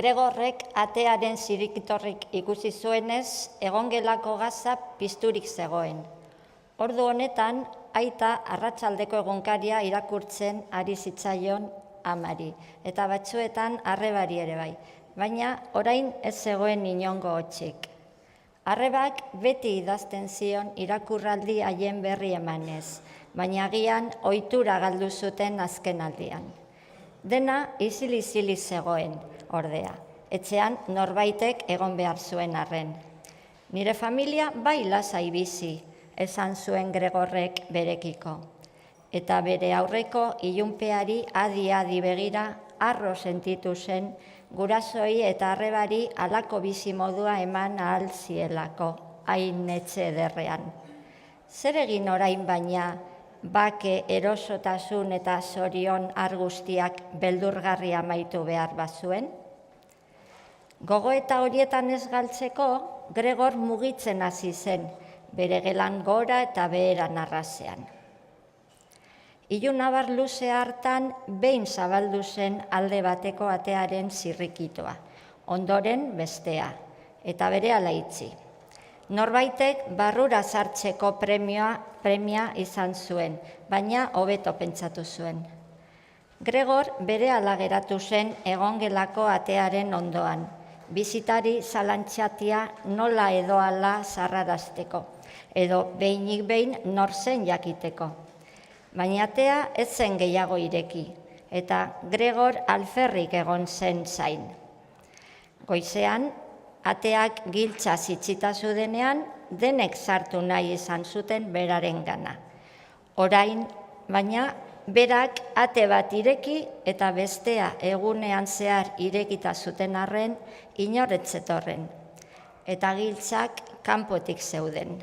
Gregorrek atearen zirikitorrik ikusi zuenez, egongelako gaza pizturik zegoen. Ordu honetan, aita arratsaldeko egunkaria irakurtzen ari zitzaion amari, eta batzuetan arrebari ere bai, baina orain ez zegoen inongo hotsik. Arrebak beti idazten zion irakurraldi haien berri emanez, baina agian ohitura galdu zuten azkenaldian. Dena izili-izili zegoen, ordea, etxean norbaitek egon behar zuen arren. Nire familia bai lasai bizi, esan zuen Gregorrek berekiko. Eta bere aurreko ilunpeari adi-adi begira harro sentitu zen gurasoi eta arrebari halako bizi modua eman ahal zielako, hain etxe ederrean. Zer egin orain baina, bake, erosotasun eta zorion argustiak beldurgarria amaitu behar bazuen? Gogoeta horietan ez galtzeko, Gregor mugitzen hasi zen, bere gelan gora eta beheran arrasean. Ilunabar luze hartan behin zabaldu zen alde bateko atearen zirrikitoa, ondoren bestea, eta berehala itxi. Norbaitek barrura sartzeko premia izan zuen, baina hobeto pentsatu zuen. Gregor berehala geratu zen egongelako atearen ondoan, bisitari zalantzatia nola edo hala zarrarazteko, edo behinik behin nor zen jakiteko. Baina atea ez zen gehiago ireki, eta Gregor alferrik egon zen zain. Goizean, ateak giltza zitxita zudenean, denek sartu nahi izan zuten berarengana. Orain, baina, berak ate bat ireki eta bestea egunean zehar irekita zuten arren, inor ez zetorren. Eta giltzak kanpotik zeuden.